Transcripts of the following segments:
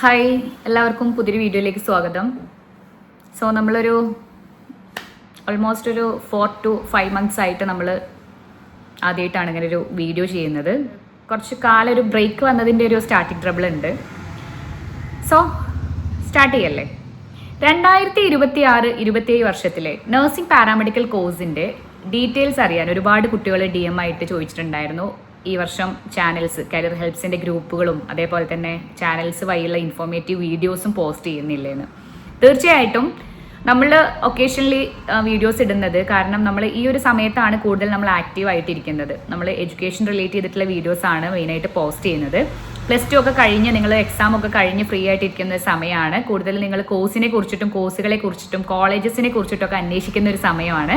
Hi, എല്ലാവർക്കും പുതിയൊരു വീഡിയോയിലേക്ക് സ്വാഗതം. സോ നമ്മളൊരു ഓൾമോസ്റ്റ് ഒരു 4 to 5 months ആയിട്ട് നമ്മൾ ആദ്യമായിട്ടാണ് ഇങ്ങനെ ഒരു വീഡിയോ ചെയ്യുന്നത്. കുറച്ച് കാലം ഒരു ബ്രേക്ക് വന്നതിൻ്റെ ഒരു സ്റ്റാർട്ടിങ് ട്രബിൾ ഉണ്ട്. സോ സ്റ്റാർട്ട് ചെയ്യല്ലേ. 2026-27 വർഷത്തിലെ നഴ്സിംഗ് പാരാമെഡിക്കൽ കോഴ്സിൻ്റെ ഡീറ്റെയിൽസ് അറിയാൻ ഒരുപാട് കുട്ടികൾ DM ആയിട്ട് ചോദിച്ചിട്ടുണ്ടായിരുന്നു. ഈ വർഷം ചാനൽസ് കരിയർ ഹെൽപ്സിൻ്റെ ഗ്രൂപ്പുകളും അതേപോലെ തന്നെ ചാനൽസ് വഴിയുള്ള ഇൻഫോർമേറ്റീവ് വീഡിയോസും പോസ്റ്റ് ചെയ്യുന്നില്ലേന്ന്. തീർച്ചയായിട്ടും നമ്മൾ ഒക്കേഷണലി വീഡിയോസ് ഇടുന്നത് കാരണം നമ്മൾ ഈ ഒരു സമയത്താണ് കൂടുതൽ നമ്മൾ ആക്റ്റീവ് ആയിട്ടിരിക്കുന്നത്. നമ്മൾ എഡ്യൂക്കേഷൻ റിലേറ്റ് ചെയ്തിട്ടുള്ള വീഡിയോസാണ് മെയിനായിട്ട് പോസ്റ്റ് ചെയ്യുന്നത്. +2 ഒക്കെ കഴിഞ്ഞ് നിങ്ങൾ എക്സാം ഒക്കെ കഴിഞ്ഞ് ഫ്രീ ആയിട്ടിരിക്കുന്ന സമയമാണ്. കൂടുതൽ നിങ്ങൾ കോഴ്സിനെ കുറിച്ചിട്ടും കോഴ്സുകളെ കുറിച്ചിട്ടും കോളേജസിനെ കുറിച്ചിട്ടൊക്കെ അന്വേഷിക്കുന്ന ഒരു സമയമാണ്.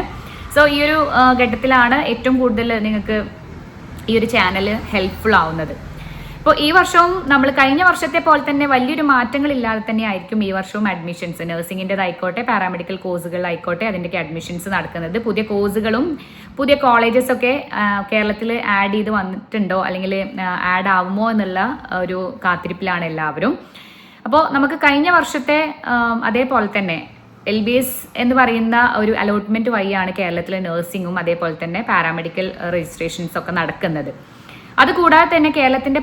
സോ ഈ ഒരു ഘട്ടത്തിലാണ് ഏറ്റവും കൂടുതൽ നിങ്ങൾക്ക് ഈ ഒരു ചാനൽ ഹെൽപ്ഫുൾ ആവുന്നത്. ഇപ്പോൾ ഈ വർഷവും നമ്മൾ കഴിഞ്ഞ വർഷത്തെ പോലെ തന്നെ വലിയൊരു മാറ്റങ്ങളില്ലാതെ തന്നെ ആയിരിക്കും ഈ വർഷവും അഡ്മിഷൻസ് നഴ്സിംഗിൻ്റെതായിക്കോട്ടെ പാരാമെഡിക്കൽ കോഴ്സുകളിലായിക്കോട്ടെ അതിൻ്റെയൊക്കെ അഡ്മിഷൻസ് നടക്കുന്നത്. പുതിയ കോഴ്സുകളും പുതിയ കോളേജസൊക്കെ കേരളത്തിൽ ആഡ് ചെയ്ത് വന്നിട്ടുണ്ടോ അല്ലെങ്കിൽ ആഡ് ആവുമോ എന്നുള്ള ഒരു കാത്തിരിപ്പിലാണ് എല്ലാവരും. അപ്പോൾ നമുക്ക് കഴിഞ്ഞ വർഷത്തെ അതേപോലെ തന്നെ LBS എന്ന് പറയുന്ന ഒരു അലോട്ട്മെന്റ് വഴിയാണ് കേരളത്തിലെ നഴ്സിംഗും അതേപോലെ തന്നെ പാരാമെഡിക്കൽ രജിസ്ട്രേഷൻസ് ഒക്കെ നടക്കുന്നത്. അതുകൂടാതെ തന്നെ കേരളത്തിന്റെ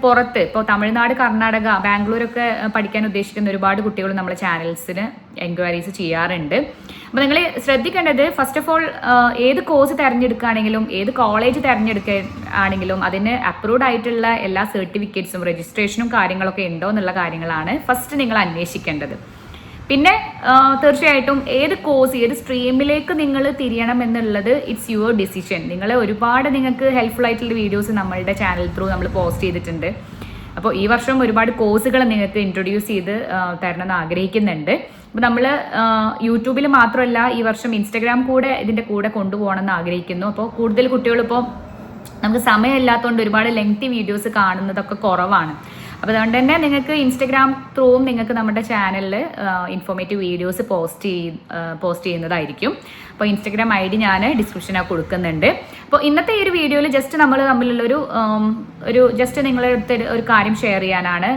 പുറത്ത് ഇപ്പോൾ തമിഴ്നാട്, കർണാടക, ബാംഗ്ലൂരൊക്കെ പഠിക്കാൻ ഉദ്ദേശിക്കുന്ന ഒരുപാട് കുട്ടികൾ നമ്മളെ ചാനൽസിന് എൻക്വയറീസ് ചെയ്യാറുണ്ട്. അപ്പോൾ നിങ്ങൾ ശ്രദ്ധിക്കേണ്ടത് ഫസ്റ്റ് ഓഫ് ഓൾ ഏത് കോഴ്സ് തിരഞ്ഞെടുക്കുകയാണെങ്കിലും ഏത് കോളേജ് തിരഞ്ഞെടുക്കുകയാണെങ്കിലും അതിന് അപ്രൂവ്ഡ് ആയിട്ടുള്ള എല്ലാ സർട്ടിഫിക്കറ്റ്സും രജിസ്ട്രേഷനും കാര്യങ്ങളൊക്കെ ഉണ്ടോ എന്നുള്ള കാര്യങ്ങളാണ് ഫസ്റ്റ് നിങ്ങൾ അന്വേഷിക്കേണ്ടത്. പിന്നെ തീർച്ചയായിട്ടും ഏത് കോഴ്സ് ഏത് സ്ട്രീമിലേക്ക് നിങ്ങൾ തിരിയണം എന്നുള്ളത് ഇറ്റ്സ് യുവർ ഡിസിഷൻ. നിങ്ങൾക്ക് ഹെൽപ്ഫുൾ ആയിട്ടുള്ള വീഡിയോസ് നമ്മളുടെ ചാനൽ ത്രൂ നമ്മൾ പോസ്റ്റ് ചെയ്തിട്ടുണ്ട്. അപ്പോൾ ഈ വർഷം ഒരുപാട് കോഴ്സുകൾ നിങ്ങൾക്ക് ഇൻട്രൊഡ്യൂസ് ചെയ്ത് തരണമെന്ന് ആഗ്രഹിക്കുന്നുണ്ട്. അപ്പോൾ നമ്മൾ യൂട്യൂബിൽ മാത്രമല്ല ഈ വർഷം ഇൻസ്റ്റഗ്രാം കൂടെ ഇതിൻ്റെ കൂടെ കൊണ്ടുപോകണമെന്ന് ആഗ്രഹിക്കുന്നു. അപ്പോൾ കൂടുതൽ കുട്ടികളിപ്പോൾ നമുക്ക് സമയമില്ലാത്തതുകൊണ്ട് ഒരുപാട് ലെങ്തി വീഡിയോസ് കാണുന്നതൊക്കെ കുറവാണ്. അപ്പോൾ അതുകൊണ്ട് തന്നെ നിങ്ങൾക്ക് ഇൻസ്റ്റഗ്രാം ത്രൂവും നിങ്ങൾക്ക് നമ്മുടെ ചാനലിൽ ഇൻഫോർമേറ്റീവ് വീഡിയോസ് പോസ്റ്റ് ചെയ്യുന്നതായിരിക്കും. അപ്പോൾ ഇൻസ്റ്റഗ്രാം ID ഞാൻ ഡിസ്ക്രിപ്ഷനാണ് കൊടുക്കുന്നുണ്ട്. അപ്പോൾ ഇന്നത്തെ ഈ ഒരു വീഡിയോയിൽ ജസ്റ്റ് നമ്മൾ തമ്മിലുള്ളൊരു ജസ്റ്റ് നിങ്ങളടുത്ത് ഒരു കാര്യം ഷെയർ ചെയ്യാനാണ്.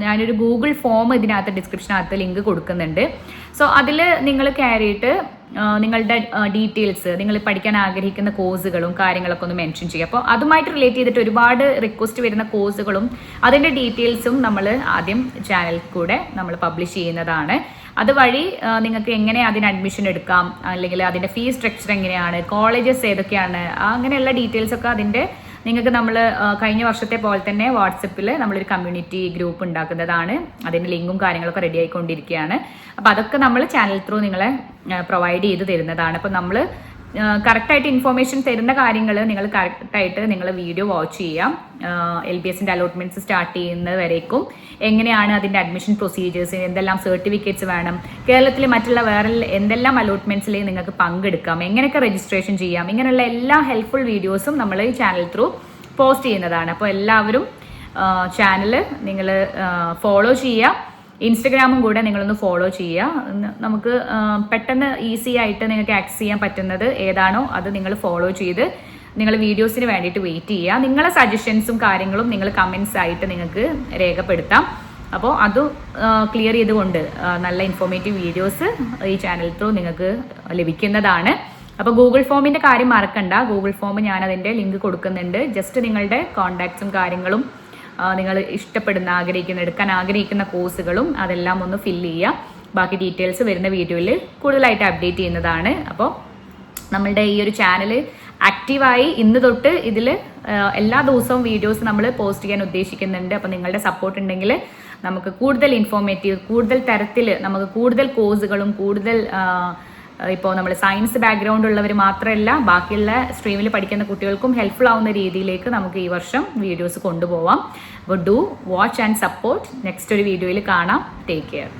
ഞാനൊരു ഗൂഗിൾ ഫോം ഇതിനകത്ത് ഡിസ്ക്രിപ്ഷനകത്ത് ലിങ്ക് കൊടുക്കുന്നുണ്ട്. സോ അതിൽ നിങ്ങൾ കയറിയിട്ട് നിങ്ങളുടെ ഡീറ്റെയിൽസ് നിങ്ങൾ പഠിക്കാൻ ആഗ്രഹിക്കുന്ന കോഴ്സുകളും കാര്യങ്ങളൊക്കെ ഒന്ന് മെൻഷൻ ചെയ്യുക. അപ്പോൾ അതുമായിട്ട് റിലേറ്റ് ചെയ്തിട്ട് ഒരുപാട് റിക്വസ്റ്റ് വരുന്ന കോഴ്സുകളും അതിൻ്റെ ഡീറ്റെയിൽസും നമ്മൾ ആദ്യം ചാനലിൽ കൂടെ നമ്മൾ പബ്ലിഷ് ചെയ്യുന്നതാണ്. അതുവഴി നിങ്ങൾക്ക് എങ്ങനെ അതിന് അഡ്മിഷൻ എടുക്കാം അല്ലെങ്കിൽ അതിൻ്റെ ഫീസ് സ്ട്രക്ചർ എങ്ങനെയാണ്, കോളേജസ് ഏതൊക്കെയാണ്, അങ്ങനെയുള്ള ഡീറ്റെയിൽസ് ഒക്കെ അതിൻ്റെ നിങ്ങൾക്ക് നമ്മൾ കഴിഞ്ഞ വർഷത്തെ പോലെ തന്നെ വാട്സപ്പിൽ നമ്മളൊരു കമ്മ്യൂണിറ്റി ഗ്രൂപ്പ് ഉണ്ടാക്കുന്നതാണ്. അതിൻ്റെ ലിങ്കും കാര്യങ്ങളൊക്കെ റെഡി ആയിക്കൊണ്ടിരിക്കുകയാണ്. അപ്പോൾ അതൊക്കെ നമ്മൾ ചാനൽ ത്രൂ നിങ്ങളെ പ്രൊവൈഡ് ചെയ്ത് തരുന്നതാണ്. അപ്പോൾ നമ്മൾ കറക്റ്റായിട്ട് ഇൻഫോർമേഷൻ തരുന്ന കാര്യങ്ങൾ നിങ്ങൾ കറക്റ്റായിട്ട് നിങ്ങൾ വീഡിയോ വാച്ച് ചെയ്യാം. LBSൻ്റെ അലോട്ട്മെൻറ്റ്സ് സ്റ്റാർട്ട് ചെയ്യുന്നത് വരേക്കും എങ്ങനെയാണ് അതിൻ്റെ അഡ്മിഷൻ പ്രൊസീജിയേഴ്സ്, എന്തെല്ലാം സർട്ടിഫിക്കറ്റ്സ് വേണം, കേരളത്തിൽ മറ്റുള്ള വേറെ എന്തെല്ലാം അലോട്ട്മെൻറ്റ്സിൽ നിങ്ങൾക്ക് പങ്കെടുക്കാം, എങ്ങനെയൊക്കെ രജിസ്ട്രേഷൻ ചെയ്യാം, ഇങ്ങനെയുള്ള എല്ലാ ഹെൽപ്ഫുൾ വീഡിയോസും നമ്മൾ ഈ ചാനൽ ത്രൂ പോസ്റ്റ് ചെയ്യുന്നതാണ്. അപ്പോൾ എല്ലാവരും ചാനൽ നിങ്ങൾ ഫോളോ ചെയ്യുക. ഇൻസ്റ്റഗ്രാമും കൂടെ നിങ്ങളൊന്ന് ഫോളോ ചെയ്യുക. നമുക്ക് പെട്ടെന്ന് ഈസി ആയിട്ട് നിങ്ങൾക്ക് ആക്സസ് ചെയ്യാൻ പറ്റുന്നത് ഏതാണോ അത് നിങ്ങൾ ഫോളോ ചെയ്ത് നിങ്ങൾ വീഡിയോസിന് വേണ്ടിയിട്ട് വെയിറ്റ് ചെയ്യുക. നിങ്ങളെ സജഷൻസും കാര്യങ്ങളും നിങ്ങൾ കമൻസ് ആയിട്ട് നിങ്ങൾക്ക് രേഖപ്പെടുത്താം. അപ്പോൾ അത് ക്ലിയർ ചെയ്തുകൊണ്ട് നല്ല ഇൻഫോർമേറ്റീവ് വീഡിയോസ് ഈ ചാനൽ ത്രൂ നിങ്ങൾക്ക് ലഭിക്കുന്നതാണ്. അപ്പോൾ ഗൂഗിൾ ഫോമിൻ്റെ കാര്യം മറക്കണ്ട. ഗൂഗിൾ ഫോം ഞാൻ അതിൻ്റെ ലിങ്ക് കൊടുക്കുന്നുണ്ട്. ജസ്റ്റ് നിങ്ങളുടെ കോൺടാക്ട്സും കാര്യങ്ങളും നിങ്ങൾ എടുക്കാൻ ആഗ്രഹിക്കുന്ന കോഴ്സുകളും അതെല്ലാം ഒന്ന് ഫില്ല് ചെയ്യുക. ബാക്കി ഡീറ്റെയിൽസ് വരുന്ന വീഡിയോയിൽ കൂടുതലായിട്ട് അപ്ഡേറ്റ് ചെയ്യുന്നതാണ്. അപ്പോൾ നമ്മളുടെ ഈ ഒരു ചാനൽ ആക്റ്റീവായി ഇന്ന് തൊട്ട് ഇതിൽ എല്ലാ ദിവസവും വീഡിയോസ് നമ്മൾ പോസ്റ്റ് ചെയ്യാൻ ഉദ്ദേശിക്കുന്നുണ്ട്. അപ്പോൾ നിങ്ങളുടെ സപ്പോർട്ട് ഉണ്ടെങ്കിൽ നമുക്ക് കൂടുതൽ ഇൻഫോർമേറ്റീവ് കൂടുതൽ തരത്തിൽ നമുക്ക് കൂടുതൽ കോഴ്സുകളും കൂടുതൽ ഇപ്പോൾ നമ്മൾ സയൻസ് ബാക്ക്ഗ്രൗണ്ട് ഉള്ളവർ മാത്രമല്ല ബാക്കിയുള്ള സ്ട്രീമിൽ പഠിക്കുന്ന കുട്ടികൾക്കും ഹെൽപ്ഫുൾ ആവുന്ന രീതിയിലേക്ക് നമുക്ക് ഈ വർഷം വീഡിയോസ് കൊണ്ടുപോവാം. അപ്പോൾ do watch and support. Next ഒരു വീഡിയോയിൽ കാണാം. Take care.